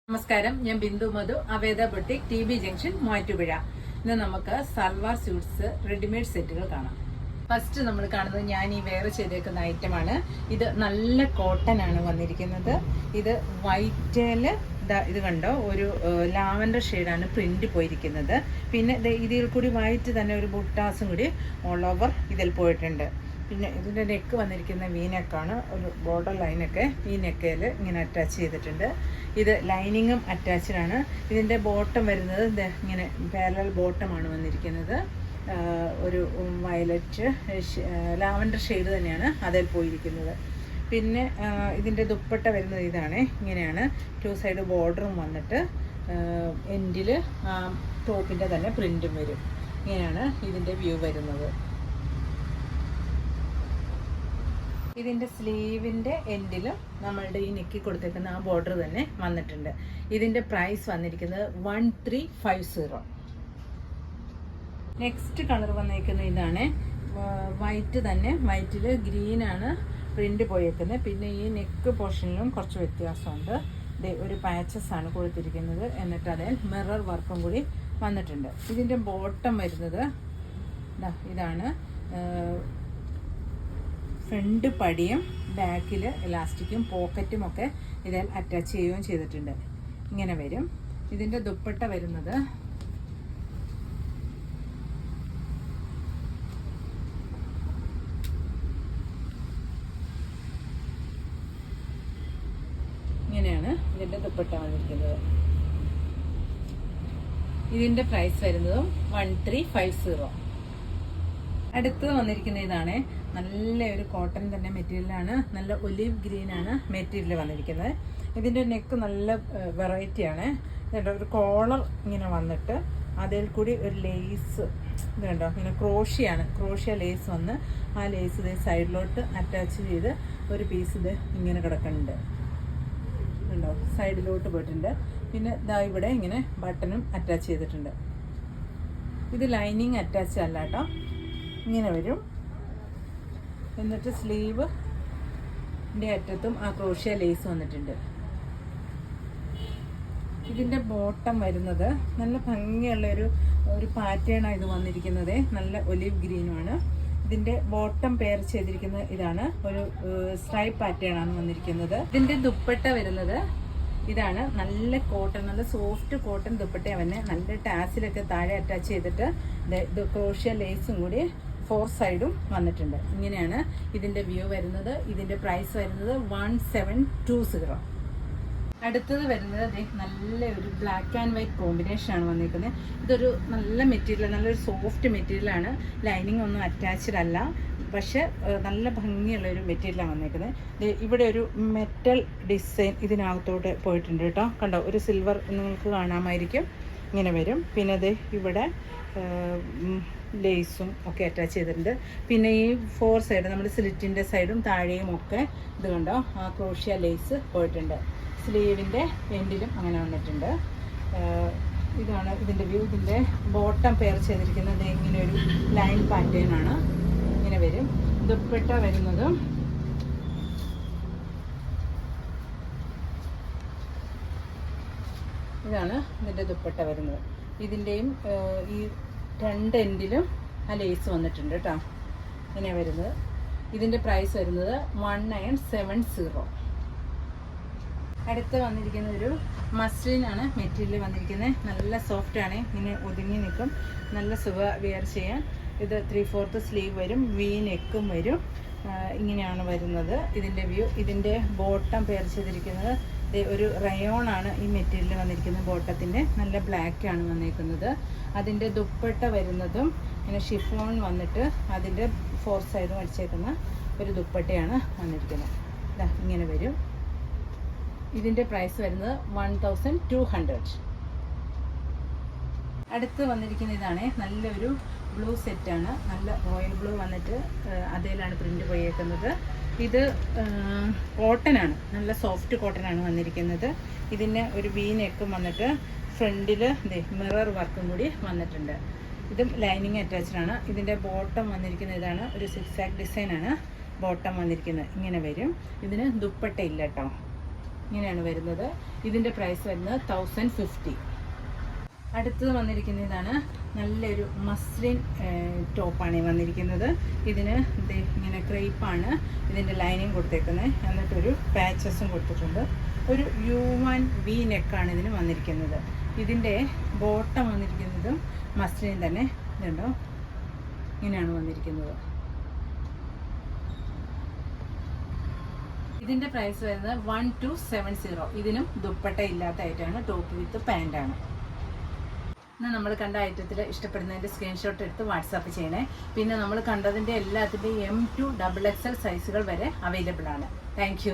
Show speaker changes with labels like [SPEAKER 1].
[SPEAKER 1] നമസ്കാരം, ഞാൻ ബിന്ദു മധു, അവേദ boutique, TB junction, Muvattupuzha. ഇന്ന് നമുക്ക് സൽവാർ സ്യൂട്ട്സ് റെഡിമെയ്ഡ് സെറ്റുകൾ കാണാം. ഫസ്റ്റ് നമ്മൾ കാണുന്നത് ഞാൻ ഈ വെയർ ചെയ്തേക്കുന്ന ഐറ്റമാണ്. ഇത് നല്ല കോട്ടൺ ആണ് വന്നിരിക്കുന്നത്. ഇത് വൈറ്റില് ഇത് കണ്ടോ, ഒരു ലാവൻഡർ ഷെയ്ഡാണ് പ്രിന്റ് പോയിരിക്കുന്നത്. പിന്നെ ഇതിൽ കൂടി വൈറ്റ് തന്നെ ഒരു ബുട്ടാസും കൂടി ഓൾ ഓവർ ഇതിൽ പോയിട്ടുണ്ട്. പിന്നെ ഇതിൻ്റെ നെക്ക് വന്നിരിക്കുന്ന വീനെക്കാണ്, ഒരു ബോർഡർ ലൈനൊക്കെ ഈ നെക്കയിൽ ഇങ്ങനെ അറ്റാച്ച് ചെയ്തിട്ടുണ്ട്. ഇത് ലൈനിങ്ങും അറ്റാച്ച്ഡാണ്. ഇതിൻ്റെ ബോട്ടം വരുന്നത് ഇങ്ങനെ പാരലൽ ബോട്ടമാണ് വന്നിരിക്കുന്നത്. ഒരു വയലറ്റ് ലാവൻഡർ ഷെയ്ഡ് തന്നെയാണ് അതിൽ പോയിരിക്കുന്നത്. പിന്നെ ഇതിൻ്റെ ദുപ്പട്ട വരുന്നത് ഇതാണ്, ഇങ്ങനെയാണ്. 2 സൈഡ് ബോർഡറും വന്നിട്ട് എൻഡിൽ ടോപ്പിൻ്റെ തന്നെ പ്രിൻറ്റും വരും. ഇങ്ങനെയാണ് ഇതിൻ്റെ വ്യൂ വരുന്നത്. ഇതിൻ്റെ സ്ലീവിൻ്റെ എൻഡിലും നമ്മളുടെ ഈ നെക്കി കൊടുത്തേക്കുന്ന ആ ബോർഡർ തന്നെ വന്നിട്ടുണ്ട്. ഇതിൻ്റെ പ്രൈസ് വന്നിരിക്കുന്നത് 1350. നെക്സ്റ്റ് കളർ വന്നേക്കുന്നത് ഇതാണ്, വൈറ്റ് തന്നെ. വൈറ്റിൽ ഗ്രീനാണ് പ്രിന്റ് പോയേക്കുന്നത്. പിന്നെ ഈ നെക്ക് പോർഷനിലും കുറച്ച് വ്യത്യാസമുണ്ട്. ഒരു പാച്ചസ് ആണ് കൊടുത്തിരിക്കുന്നത്. എന്നിട്ട് അതിൽ മിറർ വർക്കും കൂടി വന്നിട്ടുണ്ട്. ഇതിൻ്റെ ബോട്ടം വരുന്നത് ഇതാണ്. ഫ്രണ്ട് പടിയും ബാക്കിൽ ഇലാസ്റ്റിക്കും പോക്കറ്റും ഒക്കെ ഇതിൽ അറ്റാച്ച് ചെയ്യുകയും ചെയ്തിട്ടുണ്ട്. ഇങ്ങനെ വരും. ഇതിൻ്റെ ദുപ്പട്ട വരുന്നത് ഇങ്ങനെയാണ്. ഇതിൻ്റെ ദുപ്പട്ട വന്നിരിക്കുന്നത്. ഇതിൻ്റെ പ്രൈസ് വരുന്നതും 1350. അടുത്തത് വന്നിരിക്കുന്ന ഇതാണ്. നല്ല ഒരു കോട്ടൺ തന്നെ മെറ്റീരിയലാണ്. നല്ല ഒലിവ് ഗ്രീനാണ് മെറ്റീരിയൽ വന്നിരിക്കുന്നത്. ഇതിൻ്റെ നെക്ക് നല്ല വെറൈറ്റിയാണ്. ഒരു കോളർ ഇങ്ങനെ വന്നിട്ട് അതിൽ കൂടി ഒരു ലേസ് ഇത് കണ്ടോ, ഇങ്ങനെ ക്രോഷ്യ ലേസ് വന്ന് ആ ലേസ് ഇത് സൈഡിലോട്ട് അറ്റാച്ച് ചെയ്ത് ഒരു പീസ് ഇത് ഇങ്ങനെ കിടക്കുന്നുണ്ട്. ഉണ്ടോ, സൈഡിലോട്ട് പോയിട്ടുണ്ട്. പിന്നെ ഇതാ ഇവിടെ ഇങ്ങനെ ബട്ടണും അറ്റാച്ച് ചെയ്തിട്ടുണ്ട്. ഇത് ലൈനിങ് അറ്റാച്ച് അല്ല കേട്ടോ, ഇങ്ങനെ വരും. എന്നിട്ട് സ്ലീവിൻ്റെ അറ്റത്തും ആ ക്രോഷ്യ ലേസ് വന്നിട്ടുണ്ട്. ഇതിൻ്റെ ബോട്ടം വരുന്നത് നല്ല ഭംഗിയുള്ള ഒരു പാറ്റേണാണ് ഇത് വന്നിരിക്കുന്നത്. നല്ല ഒലിവ് ഗ്രീനുമാണ്. ഇതിൻ്റെ ബോട്ടം പെയർ ചെയ്തിരിക്കുന്നത് ഇതാണ്, ഒരു സ്ട്രൈപ്പ് പാറ്റേൺ ആണ് വന്നിരിക്കുന്നത്. ഇതിൻ്റെ ദുപ്പട്ട വരുന്നത് ഇതാണ്. നല്ല കോട്ടൺ, നല്ല സോഫ്റ്റ് കോട്ടൺ ദുപ്പട്ടയാണ് തന്നെ. നല്ല ടാസിലൊക്കെ താഴെ അറ്റാച്ച് ചെയ്തിട്ട് ഇത് ക്രോഷ്യ ലേസും കൂടി 4 സൈഡും വന്നിട്ടുണ്ട്. ഇങ്ങനെയാണ് ഇതിൻ്റെ വ്യൂ വരുന്നത്. ഇതിൻ്റെ പ്രൈസ് വരുന്നത് 1720. അടുത്തത് വരുന്നത് നല്ല ഒരു ബ്ലാക്ക് ആൻഡ് വൈറ്റ് കോമ്പിനേഷൻ ആണ് വന്നിരിക്കുന്നത്. ഇതൊരു നല്ല മെറ്റീരിയൽ, നല്ലൊരു സോഫ്റ്റ് മെറ്റീരിയലാണ്. ലൈനിങ് ഒന്നും അറ്റാച്ച്ഡ് അല്ല, പക്ഷെ നല്ല ഭംഗിയുള്ള ഒരു മെറ്റീരിയലാണ് വന്നിരിക്കുന്നത്. ഇവിടെ ഒരു മെറ്റൽ ഡിസൈൻ ഇതിനകത്തോട്ട് പോയിട്ടുണ്ട് കേട്ടോ. കണ്ടോ, ഒരു സിൽവർ നിങ്ങൾക്ക് കാണാമായിരിക്കും. ഇങ്ങനെ വരും. പിന്നെ അത് ഇവിടെ ലേസും ഒക്കെ അറ്റാച്ച് ചെയ്തിട്ടുണ്ട്. പിന്നെ ഈ 4 സൈഡ് നമ്മുടെ സ്ലിറ്റിൻ്റെ സൈഡും താഴെയും ഒക്കെ ഇത് കണ്ടോ, ആ ക്രോഷ്യ ലേസ് പോയിട്ടുണ്ട്. സ്ലീവിൻ്റെ എൻഡിലും അങ്ങനെ വന്നിട്ടുണ്ട്. ഇതാണ് ഇതിൻ്റെ വ്യൂ. ഇതിൻ്റെ ബോട്ടം പെയർ ചെയ്തിരിക്കുന്നത് ഇങ്ങനെ ഒരു ലൈൻ പാറ്റേൺ ആണ്. ഇങ്ങനെ വരും. ദുപ്പട്ട വരുന്നതും ഇതാണ് ഇതിൻ്റെ ദുപ്പട്ട വരുന്നത്. ഇതിൻ്റെയും ഈ 2 എൻഡിലും ആ ലേസ് വന്നിട്ടുണ്ട് കേട്ടോ. ഇങ്ങനെ വരുന്നത്. ഇതിൻ്റെ പ്രൈസ് വരുന്നത് 1970. അടുത്ത് വന്നിരിക്കുന്ന ഒരു മസ്ലിനാണ് മെറ്റീരിയൽ വന്നിരിക്കുന്നത്. നല്ല സോഫ്റ്റ് ആണ്, ഇങ്ങനെ ഒതുങ്ങി നിൽക്കും. നല്ല സുഖ വെയർ ചെയ്യാൻ. ഇത് 3/4 സ്ലീവ് വരും, വി നെക്കും വരും. ഇങ്ങനെയാണ് വരുന്നത് ഇതിൻ്റെ വ്യൂ. ഇതിൻ്റെ ബോട്ടം പെയർ ചെയ്തിരിക്കുന്നത് ഒരു റയോൺ ആണ് ഈ മെറ്റീരിയൽ വന്നിരിക്കുന്നത്. ബോട്ടത്തിൻ്റെ നല്ല ബ്ലാക്ക് ആണ് വന്നിരിക്കുന്നത്. അതിൻ്റെ ദുപ്പട്ട വരുന്നതും ഇങ്ങനെ ഷിഫോൺ വന്നിട്ട് അതിൻ്റെ 4 സൈഡും അടിച്ചേക്കുന്ന ഒരു ദുപ്പട്ടയാണ് വന്നിരിക്കുന്നത്. ഇങ്ങനെ വരും. ഇതിൻ്റെ പ്രൈസ് വരുന്നത് 1200. അടുത്ത് വന്നിരിക്കുന്ന ഇതാണ്. നല്ലൊരു ബ്ലൂ സെറ്റാണ്. നല്ല റോയൽ ബ്ലൂ വന്നിട്ട് അതിലാണ് പ്രിൻ്റ് പോയേക്കുന്നത്. ഇത് കോട്ടനാണ്, നല്ല സോഫ്റ്റ് കോട്ടനാണ് വന്നിരിക്കുന്നത്. ഇതിന് ഒരു വി നെക്കും വന്നിട്ട് ഫ്രണ്ടിൽ മിറർ വർക്കും കൂടി വന്നിട്ടുണ്ട്. ഇതും ലൈനിങ് അറ്റാച്ച്ഡ് ആണ്. ഇതിൻ്റെ ബോട്ടം വന്നിരിക്കുന്ന ഇതാണ്, ഒരു സിക്സാക് ഡിസൈനാണ് ബോട്ടം വന്നിരിക്കുന്നത്. ഇങ്ങനെ വരും. ഇതിന് ദുപ്പട്ട ഇല്ല കേട്ടോ. ഇങ്ങനെയാണ് വരുന്നത്. ഇതിൻ്റെ പ്രൈസ് വരുന്നത് 1050. അടുത്തത് വന്നിരിക്കുന്ന ഇതാണ്, നല്ലൊരു മസ്ലിൻ ടോപ്പാണ് വന്നിരിക്കുന്നത്. ഇതിന് ഇങ്ങനെ ക്രേപ്പാണ് ഇതിൻ്റെ ലൈനിങ് കൊടുത്തേക്കുന്നത്, എന്നിട്ടൊരു പാച്ചസും കൊടുത്തിട്ടുണ്ട്. ഒരു U1 V നെക്കാണ് ഇതിന് വന്നിരിക്കുന്നത്. ഇതിൻ്റെ ബോട്ടം വന്നിരിക്കുന്നതും മസ്ലിൻ തന്നെ. ഇതുണ്ടോ, ഇങ്ങനെയാണ് വന്നിരിക്കുന്നത്. ഇതിൻ്റെ പ്രൈസ് വരുന്നത് 1270. ഇതിനും ദുപ്പട്ട ഇല്ലാത്തതായിട്ടാണ്, ടോപ്പ് വിത്ത് പാൻ്റാണ്. എന്നാൽ നമ്മൾ കണ്ട ഐറ്റത്തിൽ ഇഷ്ടപ്പെടുന്നതിൻ്റെ സ്ക്രീൻഷോട്ട് എടുത്ത് വാട്സാപ്പ് ചെയ്യണേ. പിന്നെ നമ്മൾ കണ്ടതിൻ്റെ എല്ലാത്തിൻ്റെയും M to XXL സൈസുകൾ വരെ അവൈലബിൾ ആണ്. താങ്ക്